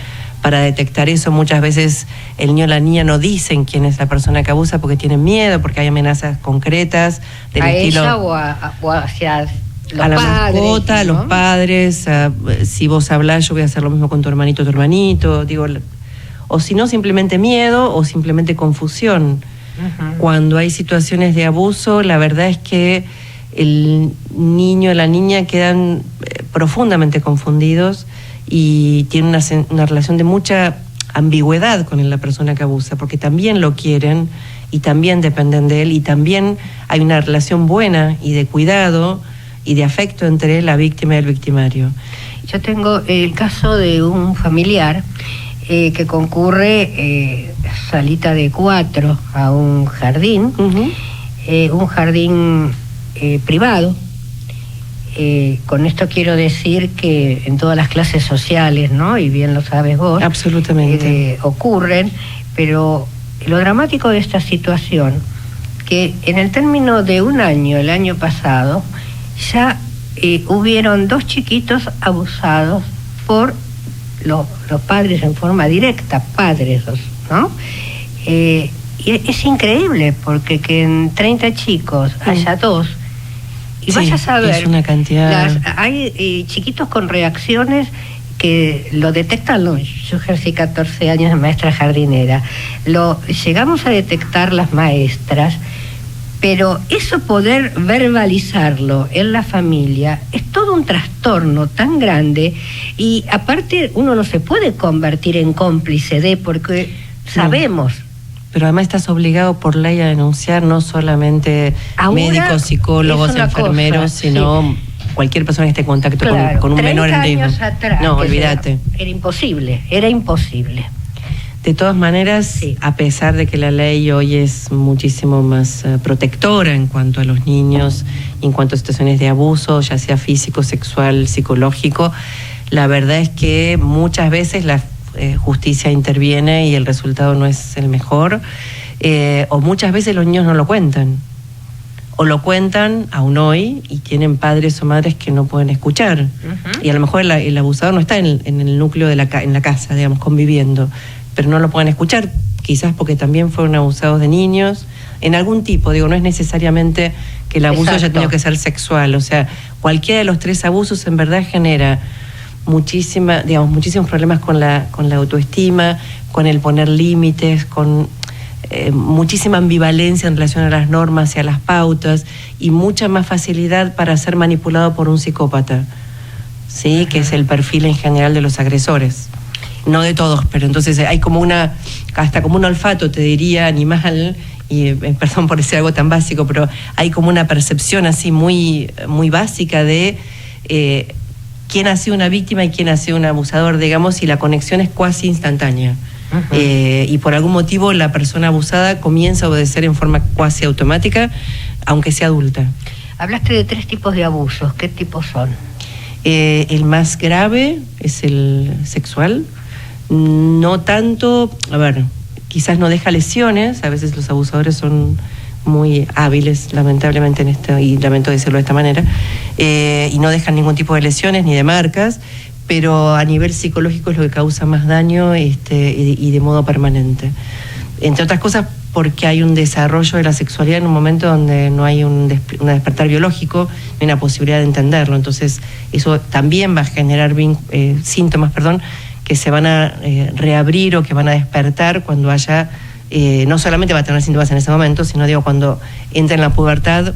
detectar eso. Muchas veces el niño o la niña no dicen quién es la persona que abusa porque tienen miedo, porque hay amenazas concretas del estilo... ¿A ella o hacia los a la padres, mascota, ¿no? A los padres, si vos hablás yo voy a hacer lo mismo con tu hermanito, o si no, simplemente miedo o simplemente confusión. Cuando hay situaciones de abuso, la verdad es que el niño o la niña quedan profundamente confundidos y tienen una relación de mucha ambigüedad con la persona que abusa, porque también lo quieren y también dependen de él, y también hay una relación buena y de cuidado y de afecto entre la víctima y el victimario. Yo tengo el caso de un familiar que concurre salita de 4 a un jardín, un jardín privado, Con esto quiero decir que en todas las clases sociales, ¿no? Y bien lo sabes vos. Absolutamente. Ocurren, pero lo dramático de esta situación, que en el término de un año, el año pasado, ya hubieron 2 chiquitos abusados por los padres en forma directa, padres, ¿no? Y es increíble, porque que en 30 chicos haya 2, y vaya a saber, es una cantidad. Hay chiquitos con reacciones que lo detectan. Yo ejercí 14 años de maestra jardinera, lo llegamos a detectar las maestras, pero eso, poder verbalizarlo en la familia, es todo un trastorno tan grande, y aparte uno no se puede convertir en cómplice de, porque sabemos. Pero además estás obligado por ley a denunciar, no solamente Ahora, médicos, psicólogos, enfermeros, sino cualquier persona que esté en contacto con un menor en riesgo. Atrás, no, olvídate. Era imposible. De todas maneras, a pesar de que la ley hoy es muchísimo más protectora en cuanto a los niños, en cuanto a situaciones de abuso, ya sea físico, sexual, psicológico, la verdad es que muchas veces la justicia interviene y el resultado no es el mejor, o muchas veces los niños no lo cuentan, o lo cuentan aún hoy y tienen padres o madres que no pueden escuchar, y a lo mejor el abusador no está en el núcleo en la casa, digamos, conviviendo, pero no lo pueden escuchar, quizás porque también fueron abusados de niños, en algún tipo, digo, no es necesariamente que el abuso haya tenido que ser sexual, o sea, cualquiera de los 3 abusos en verdad genera muchísimos problemas con la autoestima, con el poner límites, con muchísima ambivalencia en relación a las normas y a las pautas, y mucha más facilidad para ser manipulado por un psicópata, ¿sí? Que es el perfil en general de los agresores. No de todos, pero entonces hay como hasta como un olfato, te diría, animal, y perdón por decir algo tan básico, pero hay como una percepción así muy, muy básica de quién ha sido una víctima y quién ha sido un abusador, digamos, y la conexión es cuasi instantánea. Y por algún motivo la persona abusada comienza a obedecer en forma cuasi automática, aunque sea adulta. Hablaste de 3 tipos de abusos. ¿Qué tipos son? El más grave es el sexual. No tanto, quizás no deja lesiones, a veces los abusadores son muy hábiles, lamentablemente, en esto, y lamento decirlo de esta manera, y no dejan ningún tipo de lesiones ni de marcas, pero a nivel psicológico es lo que causa más daño, y de modo permanente. Entre otras cosas, porque hay un desarrollo de la sexualidad en un momento donde no hay un despertar biológico, no hay una posibilidad de entenderlo. Entonces, eso también va a generar síntomas, que se van a reabrir o que van a despertar cuando haya, no solamente va a tener síntomas en ese momento, sino cuando entra en la pubertad,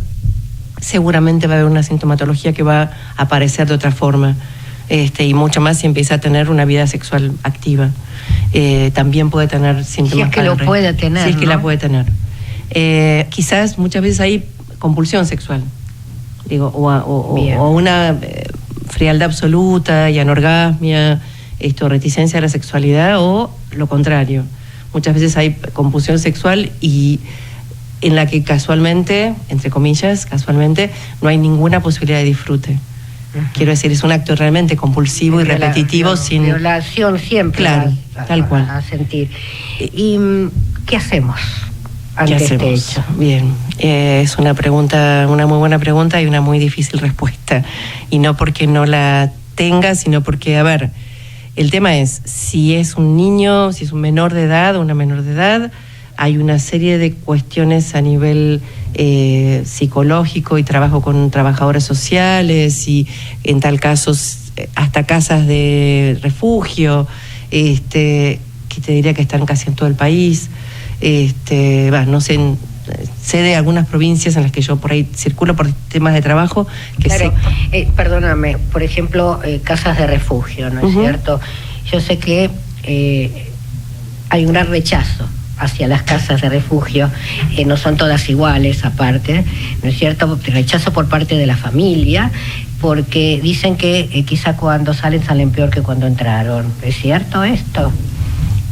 seguramente va a haber una sintomatología que va a aparecer de otra forma, y mucho más si empieza a tener una vida sexual activa. También puede tener síntomas. Si es que lo puede tener. Si es que la puede tener. Quizás muchas veces hay compulsión sexual, o una frialdad absoluta y anorgasmia, reticencia a la sexualidad, o lo contrario. Muchas veces hay compulsión sexual y en la que casualmente, entre comillas, no hay ninguna posibilidad de disfrute. Quiero decir, es un acto realmente compulsivo y repetitivo, sin violación siempre. Claro, tal cual. A sentir. ¿Y qué hacemos ante este hecho? Bien, es una muy buena pregunta y una muy difícil respuesta. Y no porque no la tenga, sino porque, el tema es, si es un niño, si es un menor de edad o una menor de edad, hay una serie de cuestiones a nivel psicológico y trabajo con trabajadores sociales y en tal caso hasta casas de refugio, que te diría que están casi en todo el país. No sé, sé de algunas provincias en las que yo por ahí circulo por temas de trabajo. Perdóname, por ejemplo, casas de refugio, ¿no es cierto? Yo sé que hay un gran rechazo hacia las casas de refugio, no son todas iguales aparte, ¿no es cierto? Rechazo por parte de la familia, porque dicen que quizá cuando salen peor que cuando entraron. ¿Es cierto esto?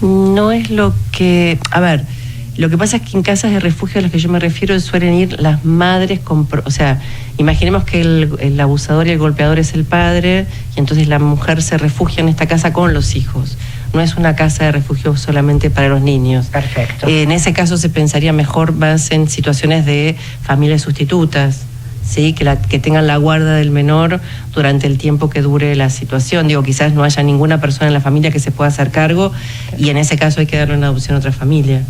No es lo que... Lo que pasa es que en casas de refugio a las que yo me refiero suelen ir las madres o sea, imaginemos que el abusador y el golpeador es el padre y entonces la mujer se refugia en esta casa con los hijos. No es una casa de refugio solamente para los niños. Perfecto. En ese caso se pensaría mejor más en situaciones de familias sustitutas, ¿sí? Que tengan la guarda del menor durante el tiempo que dure la situación. Digo, quizás no haya ninguna persona en la familia que se pueda hacer cargo y en ese caso hay que darle una adopción a otra familia.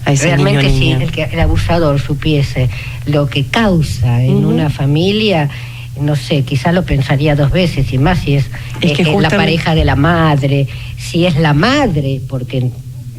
Realmente si el abusador supiese lo que causa en una familia, no sé, quizás lo pensaría 2 veces, y más si es la pareja de la madre, si es la madre, porque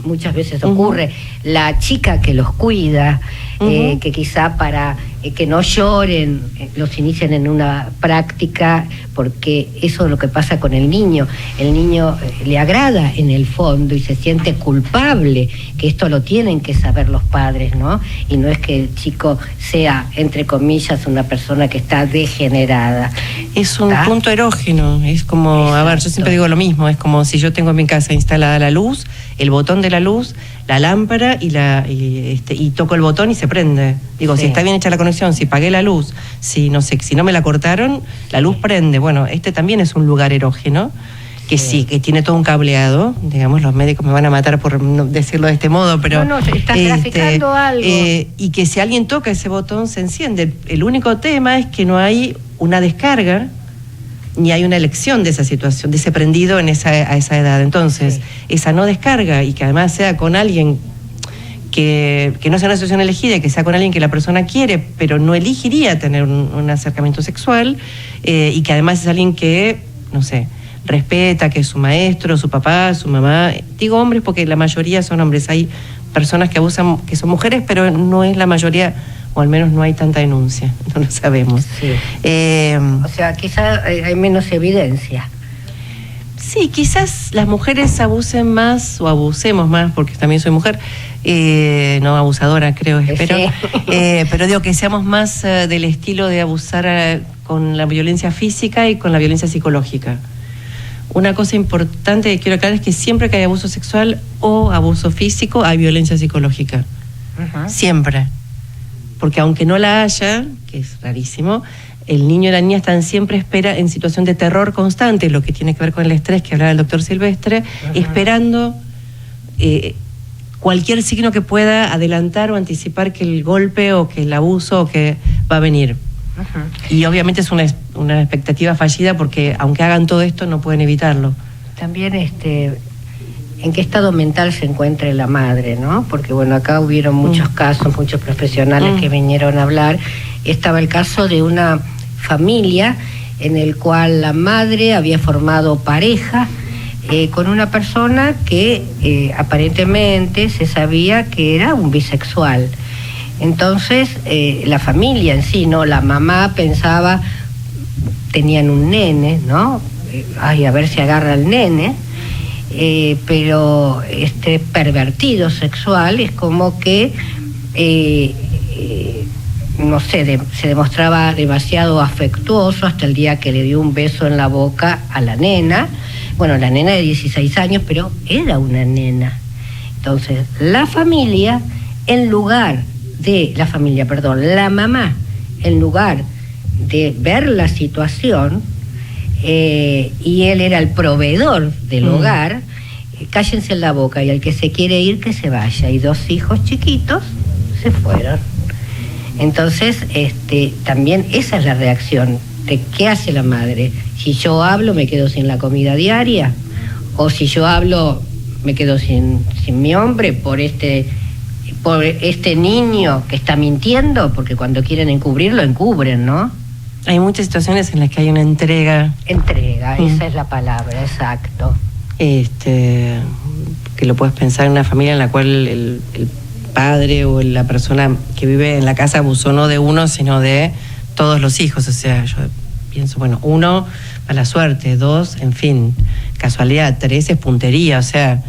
muchas veces ocurre, la chica que los cuida, que quizá para que no lloren, los inician en una práctica, porque eso es lo que pasa con el niño. El niño le agrada en el fondo y se siente culpable, que esto lo tienen que saber los padres, ¿no? Y no es que el chico sea, entre comillas, una persona que está degenerada. Es un punto erógeno, es como, exacto. A ver, yo siempre digo lo mismo, es como si yo tengo en mi casa instalada la luz, el botón de la luz, la lámpara y toco el botón y se prende. Digo, si está bien hecha la conexión, si pagué la luz, si no me la cortaron, la luz prende. Bueno, este también es un lugar erógeno, que sí, que tiene todo un cableado. Digamos, los médicos me van a matar por no decirlo de este modo, pero... No, estás graficando algo. Y que si alguien toca ese botón se enciende. El único tema es que no hay una descarga ni hay una elección de esa situación, de ese prendido a esa edad. Entonces, esa no descarga y que además sea con alguien que no sea una situación elegida, que sea con alguien que la persona quiere, pero no elegiría tener un acercamiento sexual, y que además es alguien que, no sé, respeta, que es su maestro, su papá, su mamá. Digo hombres porque la mayoría son hombres. Hay personas que abusan, que son mujeres, pero no es la mayoría, o al menos no hay tanta denuncia, no lo sabemos. Sí. O sea, quizás hay menos evidencia. Sí, quizás las mujeres abusen más o abusemos más, porque también soy mujer, no abusadora creo, espero, pero digo que seamos más del estilo de abusar con la violencia física y con la violencia psicológica. Una cosa importante que quiero aclarar es que siempre que hay abuso sexual o abuso físico hay violencia psicológica. Siempre. Porque aunque no la haya, que es rarísimo, el niño y la niña están siempre en situación de terror constante, lo que tiene que ver con el estrés que hablaba el doctor Silvestre, esperando cualquier signo que pueda adelantar o anticipar que el golpe o que el abuso o que va a venir. Y obviamente es una expectativa fallida porque aunque hagan todo esto no pueden evitarlo. También en qué estado mental se encuentra la madre, ¿no? Porque bueno, acá hubieron muchos casos, muchos profesionales que vinieron a hablar. Estaba el caso de una familia en el cual la madre había formado pareja con una persona que aparentemente se sabía que era un bisexual. Entonces la familia en sí, ¿no? La mamá pensaba, tenían un nene, ¿no? Ay, a ver si agarra al nene. Pero este pervertido sexual es como que no sé, se demostraba demasiado afectuoso hasta el día que le dio un beso en la boca a la nena. Bueno, la nena de 16 años, pero era una nena. Entonces, la mamá, en lugar de ver la situación, y él era el proveedor del hogar, cállense en la boca y el que se quiere ir que se vaya. Y 2 hijos chiquitos se fueron. Entonces, también esa es la reacción de qué hace la madre. Si yo hablo me quedo sin la comida diaria, o si yo hablo me quedo sin mi hombre por este niño que está mintiendo, porque cuando quieren encubrirlo, encubren, ¿no? Hay muchas situaciones en las que hay una entrega. Esa es la palabra, exacto. Que lo puedes pensar en una familia en la cual el padre o la persona que vive en la casa abusó no de uno, sino de todos los hijos. O sea, yo pienso, bueno, 1, mala suerte, 2, en fin, casualidad, 3 es puntería, o sea...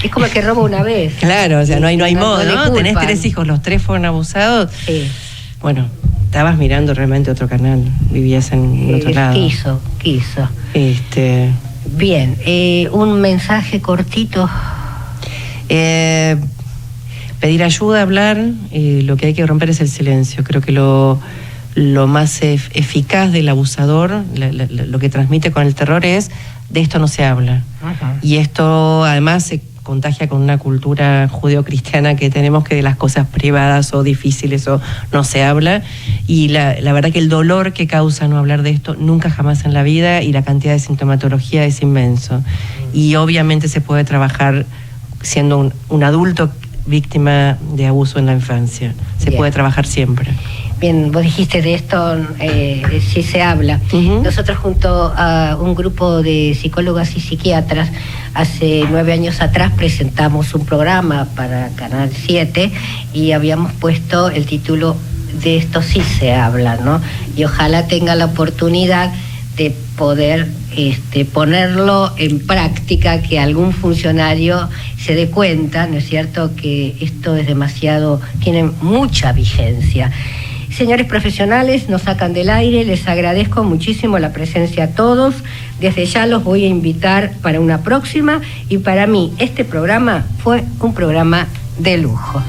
es como el que roba una vez. Claro, o sea, no hay modo, ¿no? Tenés 3 hijos, los 3 fueron abusados. Sí. Bueno, estabas mirando realmente otro canal, vivías en otro lado. Quiso. Bien, un mensaje cortito. pedir ayuda, hablar, lo que hay que romper es el silencio. Creo que lo más eficaz del abusador, lo que transmite con el terror es, de esto no se habla. Ajá. Y esto además se contagia con una cultura judeocristiana que tenemos, que de las cosas privadas o difíciles o no se habla, y la verdad que el dolor que causa no hablar de esto nunca jamás en la vida, y la cantidad de sintomatología es inmenso. Y obviamente se puede trabajar siendo un adulto víctima de abuso en la infancia. Se puede trabajar siempre. Bien, vos dijiste de esto, sí se habla. Nosotros junto a un grupo de psicólogas y psiquiatras, hace 9 años atrás presentamos un programa para Canal 7 y habíamos puesto el título de esto sí se habla, ¿no? Y ojalá tenga la oportunidad de poder ponerlo en práctica, que algún funcionario se dé cuenta, ¿no es cierto?, que esto es demasiado, tiene mucha vigencia. Señores profesionales, nos sacan del aire, les agradezco muchísimo la presencia a todos. Desde ya los voy a invitar para una próxima, y para mí este programa fue un programa de lujo.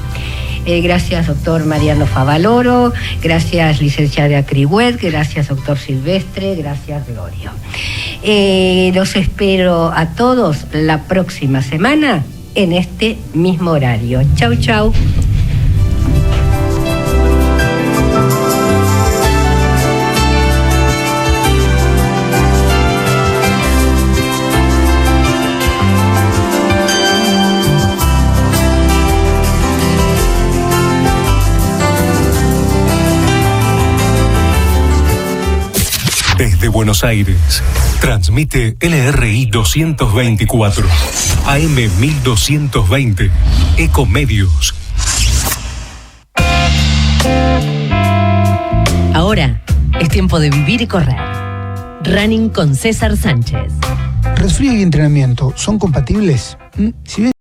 Gracias, doctor Mariano Favaloro, gracias, licenciada Crihuet, gracias, doctor Silvestre, gracias, Glorio. Los espero a todos la próxima semana en este mismo horario. Chau, chau. Desde Buenos Aires, transmite LRI 224, AM 1220, Ecomedios. Ahora es tiempo de vivir y correr. Running con César Sánchez. ¿Resfrío y entrenamiento son compatibles? Si bien